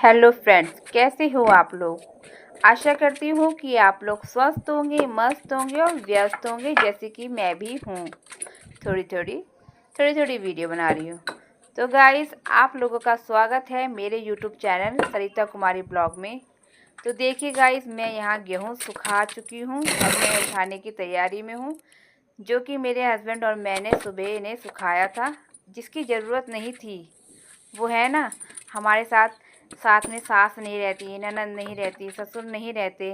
Hello friends, कैसे हो आप लोग। आशा करती हूँ कि आप लोग स्वस्थ होंगे, मस्त होंगे और व्यस्त होंगे, जैसे कि मैं भी हूँ। थोड़ी थोड़ी वीडियो बना रही हूँ। तो गाइस, आप लोगों का स्वागत है मेरे YouTube channel Sarita Kumari blog में। तो देखिए गाइस, मैं यहाँ गेहूँ सुखा चुकी हूँ और मैं उठाने की तैयारी में हूँ, जो कि मेरे हस्बैंड और मैंने सुबह इन्हें सुखाया था, जिसकी ज़रूरत नहीं थी। वो है ना, हमारे साथ साथ में सास नहीं रहती, ननद नहीं रहती, ससुर नहीं रहते।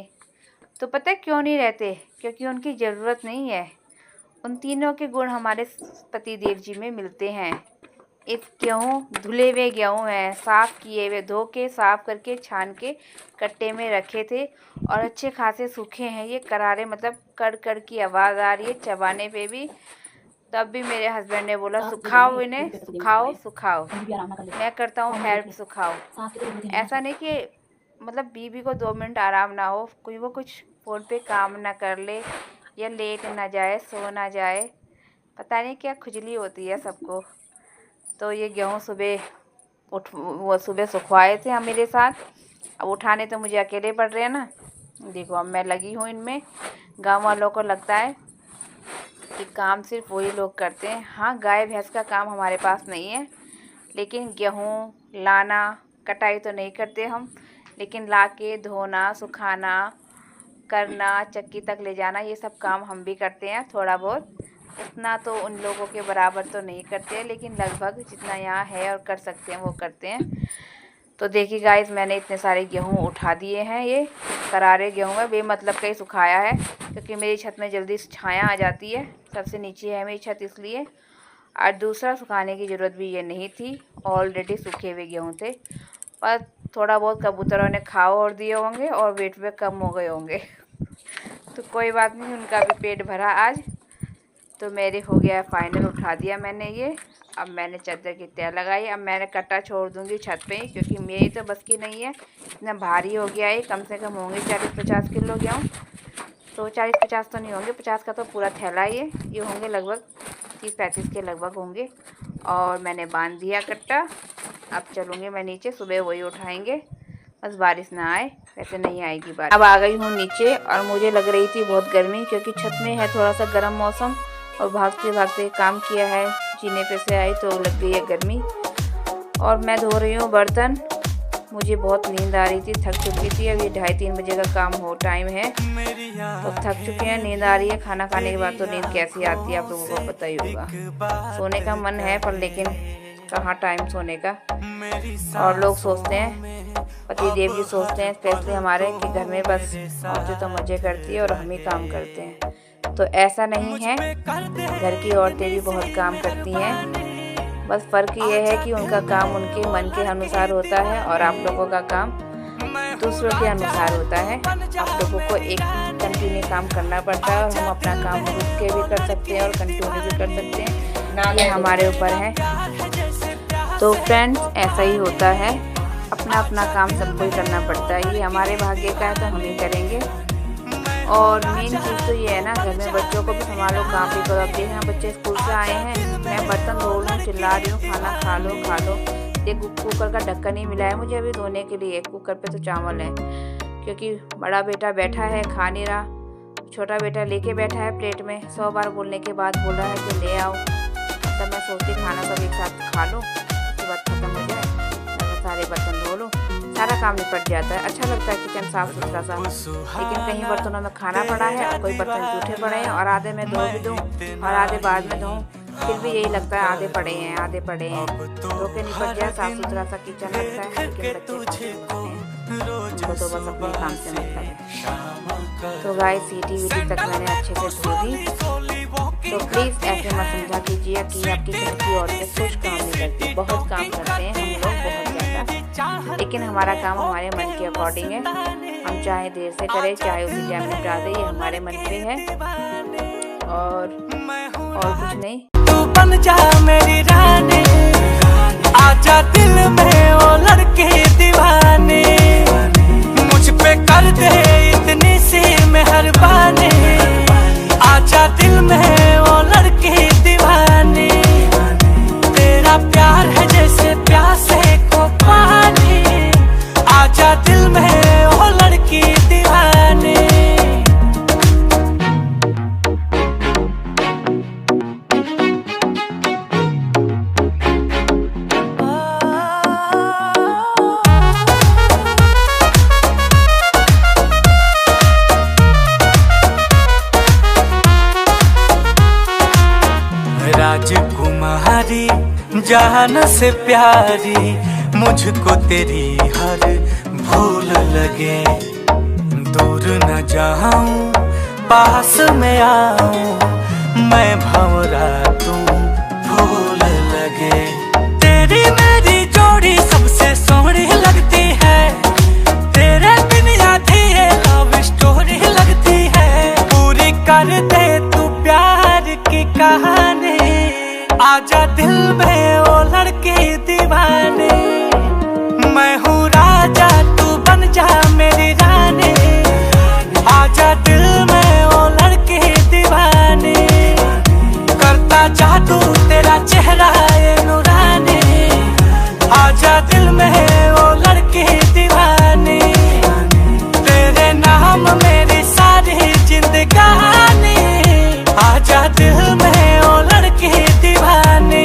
तो पता है क्यों नहीं रहते? क्योंकि उनकी ज़रूरत नहीं है। उन तीनों के गुण हमारे पति देव जी में मिलते हैं। इस गेहूँ धुले हुए गेहूँ हैं, साफ़ किए हुए, धो के साफ़ करके छान के कट्टे में रखे थे और अच्छे खासे सूखे हैं। ये करारे, मतलब कड़ कड़ की आवाज़ आ रही है चबाने पे भी। तब भी मेरे हस्बैंड ने बोला सुखाओ इन्हें, सुखाओ सुखाओ। मैं करता हूँ हेल्प, सुखाओ। ऐसा नहीं कि मतलब बीवी को 2 मिनट आराम ना हो, कोई वो कुछ फ़ोन पे काम ना कर ले या लेट ना जाए, सो ना जाए, पता नहीं क्या खुजली होती है सबको। तो ये गेहूँ वो सुबह सुखवाए थे हम मेरे साथ। अब उठाने तो मुझे अकेले पड़ रहे हैं ना। देखो, अब मैं लगी हूँ इनमें। गाँव वालों को लगता है कि काम सिर्फ वही लोग करते हैं। हाँ, गाय भैंस का काम हमारे पास नहीं है, लेकिन गेहूँ लाना, कटाई तो नहीं करते हम, लेकिन ला के धोना, सुखाना, करना, चक्की तक ले जाना, ये सब काम हम भी करते हैं थोड़ा बहुत। उतना तो उन लोगों के बराबर तो नहीं करते, लेकिन लगभग जितना यहाँ है और कर सकते हैं वो करते हैं। तो देखिए गाइस, मैंने इतने सारे गेहूँ उठा दिए हैं। ये करारे गेहूँ है, बेमतलब का ही सुखाया है, क्योंकि मेरी छत में जल्दी छाया आ जाती है। सबसे नीचे है मेरी छत, इसलिए। और दूसरा सुखाने की ज़रूरत भी ये नहीं थी, ऑलरेडी सूखे हुए गेहूँ थे। पर थोड़ा बहुत कबूतरों ने खा और दिए होंगे और वेट पे कम हो गए होंगे। तो कोई बात नहीं, उनका भी पेट भरा आज। तो मेरे हो गया फाइनल, उठा दिया मैंने ये। अब मैंने चादर की तह लगाई। अब मैंने कट्टा छोड़ दूँगी छत पे ही, क्योंकि मेरी तो बस की नहीं है। इतना भारी हो गया है, कम से कम होंगे 40-50 किलो गेहूँ। तो 40-50 तो नहीं होंगे, 50 का तो पूरा थैला ये होंगे, लगभग 30-35 के लगभग होंगे। और मैंने बांध दिया कट्टा। अब चलूँगी मैं नीचे, सुबह वही उठाएंगे, बस बारिश ना आए। वैसे नहीं आएगी बारिश। अब आ गई हूँ नीचे और मुझे लग रही थी बहुत गर्मी, क्योंकि छत में है थोड़ा सा गर्म मौसम और भागते भागते काम किया है, जीने पे से आई तो लग गई है गर्मी। और मैं धो रही हूँ बर्तन। मुझे बहुत नींद आ रही थी, थक चुकी थी। अभी 2:30-3 बजे का काम हो टाइम है, तो थक चुके हैं, नींद आ रही है। खाना खाने के बाद तो नींद कैसी आती है आप लोगों को पता ही होगा। सोने का मन है, पर लेकिन कहाँ टाइम सोने का। और लोग सोचते हैं, पति देव जी सोचते हैं स्पेशली हमारे, कि घर में बस औरतें तो मज़े करती है और हम ही काम करते हैं। तो ऐसा नहीं है, घर की औरतें भी बहुत काम करती हैं। बस फ़र्क ये है कि उनका काम उनके मन के अनुसार होता है और आप लोगों का काम दूसरों के अनुसार होता है। आप लोगों को एक कंटिन्यू काम करना पड़ता है, और हम अपना काम रुक के भी कर सकते हैं और कंटिन्यू भी कर सकते हैं। ये हमारे ऊपर है। तो फ्रेंड्स, ऐसा ही होता है, अपना अपना काम सबको ही करना पड़ता है। ये हमारे भाग्य का है तो हम ही करेंगे। और मेन चीज़ तो ये है ना, घर में बच्चों को भी संभालो, काम भी करो। अब देखना, बच्चे स्कूल से आए हैं, मैं बर्तन धो रही हूँ, चिल्ला रही हूँ खाना खा लो खा लो। देखो, कुकर का ढक्कन ही मिला है मुझे अभी धोने के लिए। कुकर पे तो चावल है, क्योंकि बड़ा बेटा बैठा है, खा नहीं रहा। छोटा बेटा लेके बैठा है प्लेट में, 100 बार बोलने के बाद बोल रहा है कि ले आओ। तब मैं सोचती खाना सब एक साथ खा लो, उसके बाद ख़त्म हो जाए, मैं सारे बर्तन धो लो, सारा काम निपट जाता है। अच्छा लगता है किचन साफ़ सुथरा सा। लेकिन कहीं बर्तनों में खाना पड़ा है और कोई बर्तन जूठे पड़े हैं, और आधे मैं धो भी दूँ और आधे बाद में धोऊँ, फिर भी यही लगता है आधे पड़े हैं आधे पड़े हैं। धो के निपट जाए, साफ़ सुथरा सा किचन लगता है। लेकिन बच्चे उनको तो बस अपने काम से मतलब है। तो गाइस, सीटी वीटी तक मैंने अच्छे से धो दी। तो प्लीज़ ऐसे मत समझा कीजिए कि आप किचन की औरतें कुछ काम नहीं करती। बहुत काम करते हैं हम लोग, बहुत ज़्यादा। लेकिन हमारा काम हमारे मन के अकॉर्डिंग है। हम चाहे देर से करें, चाहे उसी टाइम निपटा दें, ये हमारे मन पे है और कुछ नहीं। तू बन जा मेरी रानी, आजा दिल में वो लड़के दीवाने, मुझ पे कर दे इतनी सी मेहरबानी, आजा दिल में वो लड़के दीवाने। तेरा प्यार है जैसे प्यासे को पानी, जान से प्यारी, मुझको तेरी हर भूल लगे। दूर न जाऊं पास में आऊं, मैं भंवरा तू फूल लगे। तेरी मेरी जोड़ी सबसे सोहनी लगती है, तेरे बिन आधी ये लव स्टोरी लगती है। पूरी कर दे तू प्यार की कहानी, आजा दिल में ओ लड़की दीवानी। मैं हूँ राजा तू बन जा मेरी रानी, आजा दिल में ओ लड़की दीवानी। करता जादू तेरा चेहरा ये नूरानी, आजा दिल में ओ लड़की दीवानी। तेरे नाम मेरी सारी जिंदगानी, आजा दिल में ओ लड़की दीवानी।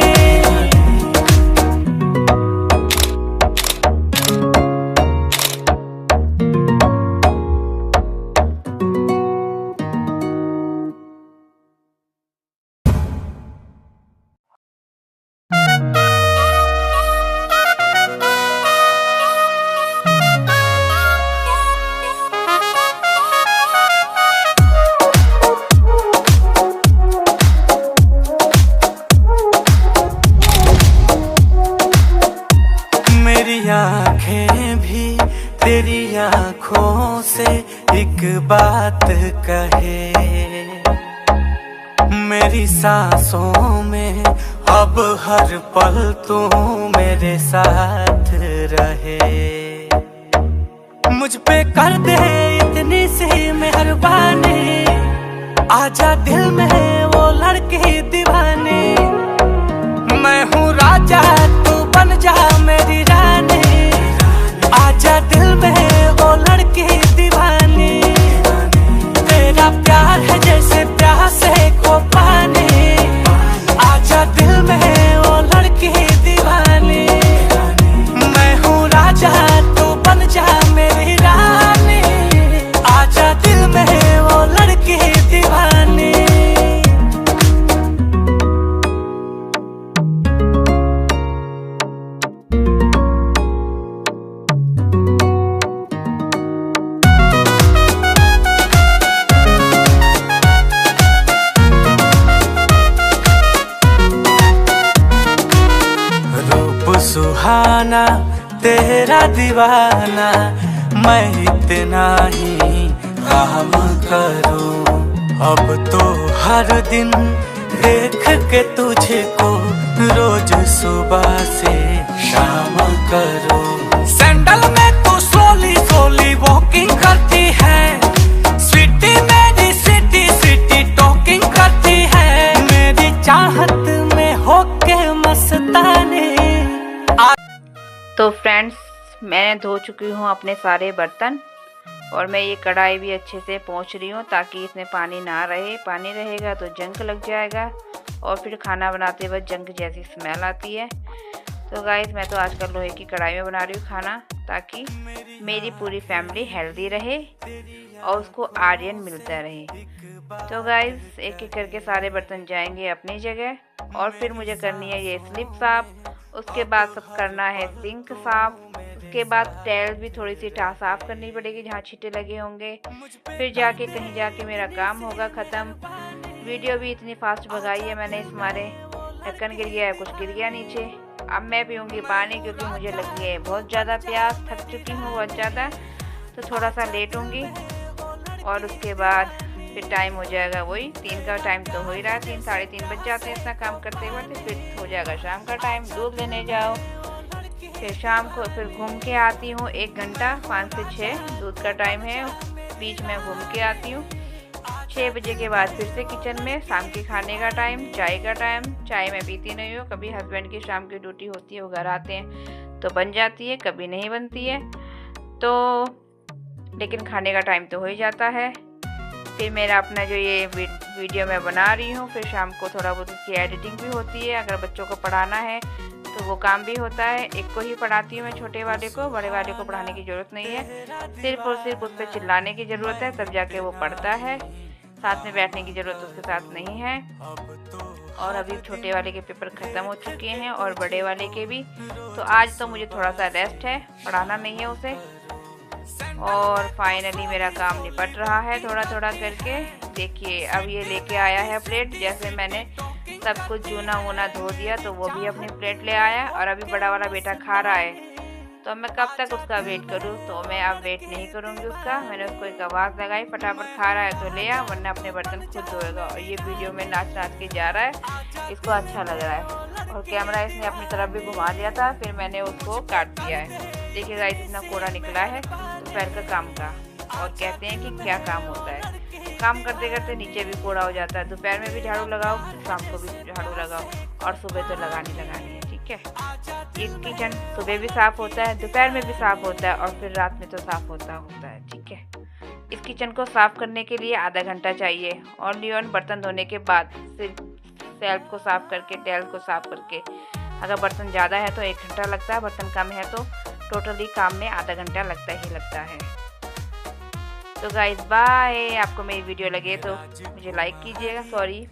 आँखें भी तेरी आँखों से एक बात कहे। मेरी सांसों में अब हर पल तू मेरे साथ रहे। मुझ पे कर दे इतनी सी मेहरबानी, आजा दिल में वो लड़की दीवानी। मैं हूँ राजा तू बन जा मेरी रानी, आजा दिल में वो लड़की दीवानी। तेरा प्यार है जैसे प्यासे को पानी, आजा दिल में वो लड़की दीवानी। मैं हूँ राजा तू बन जा मेरी रानी, आजा दिल में वो लड़की दीवानी। सुहाना तेरा दीवाना, मैं इतना ही काम करूं। अब तो हर दिन देख के तुझको रोज सुबह से शाम करूं। सैंडल में तू स्लोली स्लोली वॉकिंग करती है, स्वीटी मेरी सिटी सिटी टॉकिंग करती है। मेरी चाहत में होके मस्तानी। तो फ्रेंड्स, मैंने धो चुकी हूँ अपने सारे बर्तन और मैं ये कढ़ाई भी अच्छे से पोंछ रही हूँ ताकि इसमें पानी ना रहे। पानी रहेगा तो जंग लग जाएगा और फिर खाना बनाते वक्त जंग जैसी स्मेल आती है। तो गाइस, मैं तो आजकल लोहे की कढ़ाई में बना रही हूँ खाना, ताकि मेरी पूरी फैमिली हेल्दी रहे और उसको आयरन मिलता रहे। तो गाइस, एक एक करके सारे बर्तन जाएंगे अपनी जगह और फिर मुझे करनी है ये स्लिप साफ। उसके बाद सब करना है सिंक साफ। उसके बाद टाइल भी थोड़ी सी साफ करनी पड़ेगी जहाँ छींटे लगे होंगे। फिर जाके कहीं जाके मेरा काम होगा ख़त्म। वीडियो भी इतनी फास्ट भगाई है मैंने, इस मारे ढक्कन गिर गया है, कुछ गिर गया नीचे। अब मैं पीऊँगी पानी क्योंकि मुझे लगी है बहुत ज़्यादा प्यास, थक चुकी हूँ बहुत ज़्यादा। तो थोड़ा सा लेटूँगी और उसके बाद फिर टाइम हो जाएगा वही 3 का टाइम तो हो ही रहा है, 3 साढ़े 3 बज जाते हैं इतना काम करते वक्त। फिर हो जाएगा शाम का टाइम, दूध लेने जाओ। फिर शाम को फिर घूम के आती हूँ 1 घंटा, 5 से 6 दूध का टाइम है। बीच में घूम के आती हूँ। 6 बजे के बाद फिर से किचन में शाम के खाने का टाइम, चाय का टाइम। चाय मैं पीती नहीं हूँ, कभी हस्बैंड की शाम की ड्यूटी होती है, वो घर आते हैं तो बन जाती है, कभी नहीं बनती है। तो लेकिन खाने का टाइम तो हो ही जाता है। फिर मेरा अपना जो ये वीडियो मैं बना रही हूँ, फिर शाम को थोड़ा बहुत उसकी एडिटिंग भी होती है। अगर बच्चों को पढ़ाना है तो वो काम भी होता है। एक को ही पढ़ाती हूँ मैं, छोटे वाले को, बड़े वाले को पढ़ाने की ज़रूरत नहीं है। सिर्फ और सिर्फ उस पर चिल्लाने की ज़रूरत है, तब जाके वो पढ़ता है। साथ में बैठने की ज़रूरत उसके साथ नहीं है। और अभी छोटे वाले के पेपर ख़त्म हो चुके हैं और बड़े वाले के भी। तो आज तो मुझे थोड़ा सा रेस्ट है, पढ़ाना नहीं है उसे। और फाइनली मेरा काम निपट रहा है थोड़ा थोड़ा करके। देखिए अब ये लेके आया है प्लेट। जैसे मैंने सब कुछ चूना वूना धो दिया तो वो भी अपनी प्लेट ले आया और अभी बड़ा वाला बेटा खा रहा है। तो मैं कब तक उसका वेट करूं, तो मैं अब वेट नहीं करूंगी उसका। मैंने उसको एक आवाज़ लगाई, फटाफट खा रहा है तो ले आ, वरना अपने बर्तन खुद धोएगा। और ये वीडियो में नाच नाच के जा रहा है, इसको अच्छा लग रहा है। और कैमरा इसने अपनी तरफ भी घुमा लिया था, फिर मैंने उसको काट दिया है। देखिए गाइस इतना कूड़ा निकला है दोपहर का काम का। और कहते हैं कि क्या काम होता है, काम करते करते नीचे भी कूड़ा हो जाता है। दोपहर में भी झाड़ू लगाओ, शाम को भी झाड़ू लगाओ, और सुबह तो लगानी है, ठीक है। ये किचन सुबह भी साफ़ होता है, दोपहर में भी साफ़ होता है, और फिर रात में तो साफ़ होता है, ठीक है। इस किचन को साफ़ करने के लिए आधा घंटा चाहिए। ओनली ऑन बर्तन धोने के बाद, सिर्फ सेल्फ को साफ़ करके, टेल को साफ़ करके। अगर बर्तन ज़्यादा है तो 1 घंटा लगता है, बर्तन कम है तो टोटली काम में आधा घंटा लगता है। तो गाइस बाय। आपको मेरी वीडियो लगे तो मुझे लाइक कीजिएगा, सॉरी